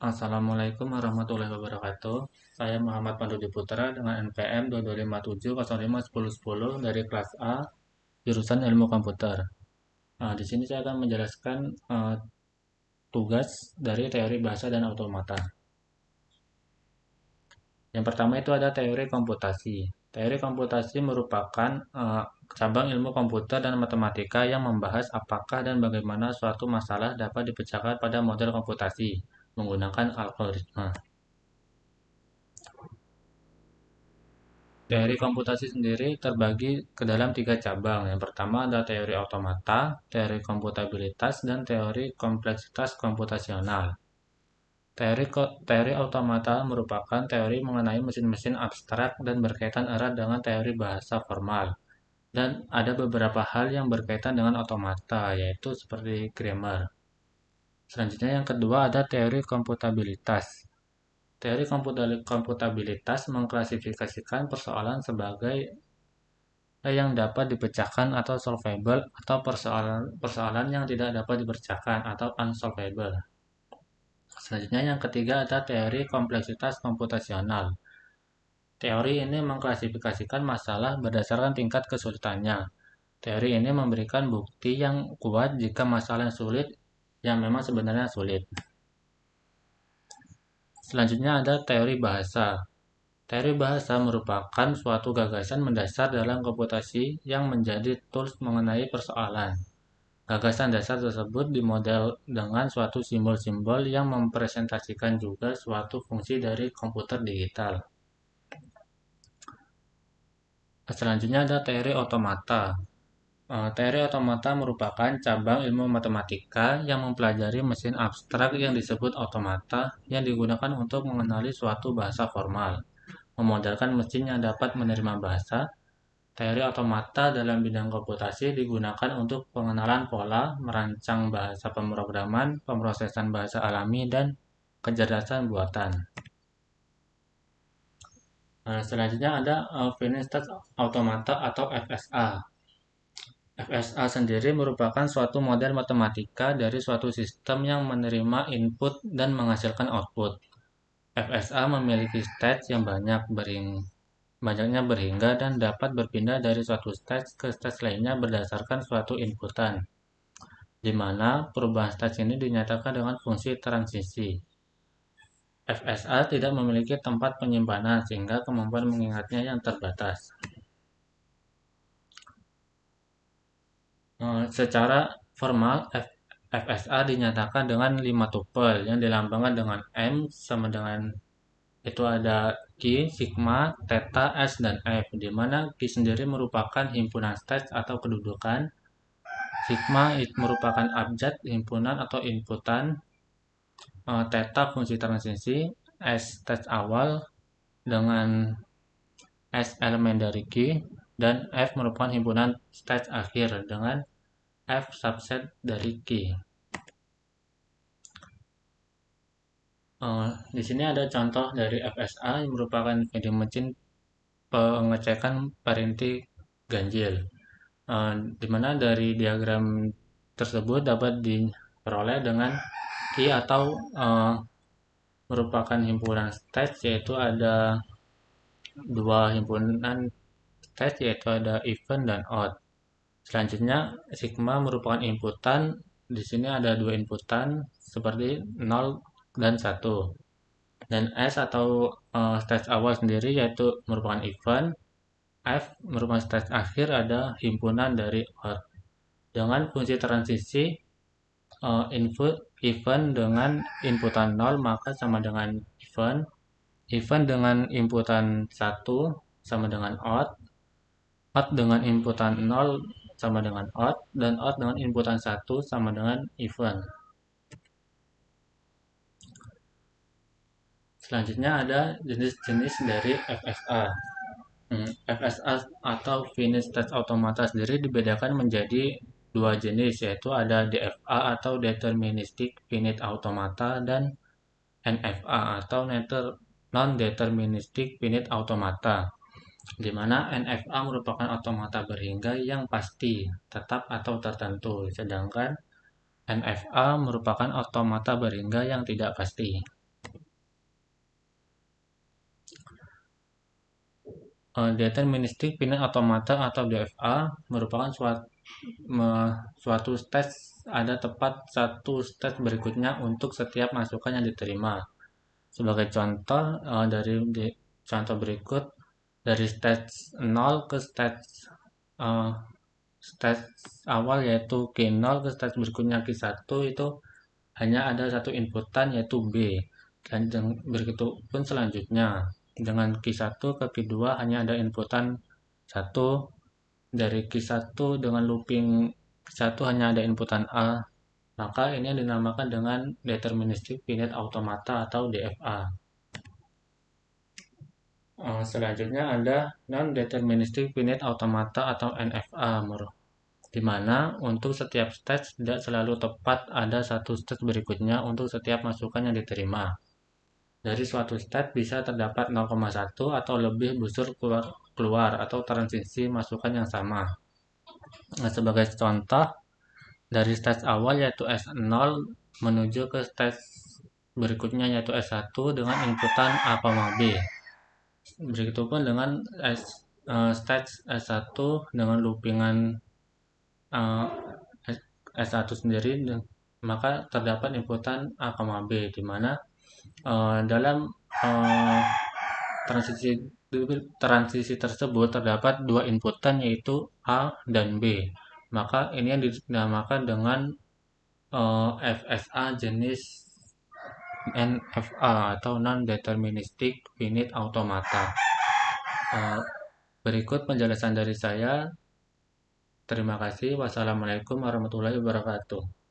Assalamualaikum warahmatullahi wabarakatuh. Saya Muhammad Pandudi Putra dengan NPM 2257051010 dari kelas A, jurusan Ilmu Komputer. Di sini saya akan menjelaskan tugas dari teori bahasa dan automata. Yang pertama itu ada teori komputasi. Teori komputasi merupakan cabang ilmu komputer dan matematika yang membahas apakah dan bagaimana suatu masalah dapat dipecahkan pada model komputasi menggunakan algoritma. Teori komputasi sendiri terbagi ke dalam tiga cabang. Yang pertama adalah teori otomata, teori komputabilitas, dan teori kompleksitas komputasional. Teori otomata merupakan teori mengenai mesin-mesin abstrak dan berkaitan erat dengan teori bahasa formal. Dan ada beberapa hal yang berkaitan dengan otomata, yaitu seperti grammar. Selanjutnya yang kedua ada teori komputabilitas. Teori komputabilitas mengklasifikasikan persoalan sebagai yang dapat dipecahkan atau solvable atau persoalan yang tidak dapat dipecahkan atau unsolvable. Selanjutnya yang ketiga ada teori kompleksitas komputasional. Teori ini mengklasifikasikan masalah berdasarkan tingkat kesulitannya. Teori ini memberikan bukti yang kuat jika masalah yang sulit yang memang sebenarnya sulit. Selanjutnya ada teori bahasa. Teori bahasa merupakan suatu gagasan mendasar dalam komputasi yang menjadi tools mengenai persoalan. Gagasan dasar tersebut dimodel dengan suatu simbol-simbol yang mempresentasikan juga suatu fungsi dari komputer digital. Selanjutnya ada teori otomata. Teori otomata merupakan cabang ilmu matematika yang mempelajari mesin abstrak yang disebut otomata yang digunakan untuk mengenali suatu bahasa formal, memodelkan mesin yang dapat menerima bahasa. Teori otomata dalam bidang komputasi digunakan untuk pengenalan pola, merancang bahasa pemrograman, pemrosesan bahasa alami, dan kecerdasan buatan. Selanjutnya ada Finite State Automata atau FSA. FSA sendiri merupakan suatu model matematika dari suatu sistem yang menerima input dan menghasilkan output. FSA memiliki stage yang banyaknya berhingga dan dapat berpindah dari suatu stage ke stage lainnya berdasarkan suatu inputan, di mana perubahan stage ini dinyatakan dengan fungsi transisi. FSA tidak memiliki tempat penyimpanan sehingga kemampuan mengingatnya yang terbatas. Secara formal, FSA dinyatakan dengan 5 tupel yang dilambangkan dengan M sama dengan itu ada Q, sigma, theta, S, dan F, di mana Q sendiri merupakan himpunan stage atau kedudukan, sigma itu merupakan abjad himpunan atau inputan, theta fungsi transisi, S stage awal dengan S elemen dari Q, dan F merupakan himpunan stage akhir dengan F subset dari Q. Di sini ada contoh dari FSA yang merupakan vending machine pengecekan perinti ganjil. Di mana dari diagram tersebut dapat diperoleh dengan key atau merupakan himpunan stage, yaitu ada dua himpunan stage, yaitu ada even dan odd. Selanjutnya sigma merupakan inputan. Di sini ada dua inputan seperti 0 dan 1. Dan S atau stage awal sendiri yaitu merupakan event. F merupakan stage akhir ada himpunan dari odd. Dengan fungsi transisi input event dengan inputan 0 maka sama dengan event. Event dengan inputan 1 sama dengan odd. Odd dengan inputan 0 sama dengan odd. Dan odd dengan inputan 1 sama dengan even. Selanjutnya ada jenis-jenis dari FSA. FSA atau Finite State Automata sendiri dibedakan menjadi dua jenis, yaitu ada DFA atau Deterministic Finite Automata dan NFA atau Non-Deterministic Finite Automata, di mana NFA merupakan otomata berhingga yang pasti, tetap atau tertentu, sedangkan NFA merupakan otomata berhingga yang tidak pasti. Deterministic Finite Automata atau DFA merupakan suatu stage ada tepat satu stage berikutnya untuk setiap masukan yang diterima. Sebagai contoh, contoh berikut dari stage 0 ke eh, stage awal yaitu Q0 ke stage berikutnya Q1 itu hanya ada satu inputan yaitu B, dan begitu pun selanjutnya dengan Q1 ke Q2 hanya ada inputan satu, dari Q1 dengan looping Q1 hanya ada inputan A, maka ini dinamakan dengan Deterministic Finite Automata atau DFA. Selanjutnya ada Non-Deterministic Finite Automata atau NFA, di mana untuk setiap stage tidak selalu tepat ada satu stage berikutnya untuk setiap masukan yang diterima. Dari suatu state bisa terdapat 0,1 atau lebih busur keluar atau transisi masukan yang sama. Nah, sebagai contoh, dari stage awal yaitu S0 menuju ke stage berikutnya yaitu S1 dengan inputan A, B. Begitupun dengan stage S1 dengan loopingan uh, S1 sendiri, maka terdapat inputan A, B, di mana dalam uh, transisi transisi tersebut terdapat dua inputan yaitu A dan B. Maka ini yang dinamakan dengan FSA jenis NFA atau Non-Deterministic Finite Automata. Berikut penjelasan dari saya. Terima kasih. Wassalamualaikum warahmatullahi wabarakatuh.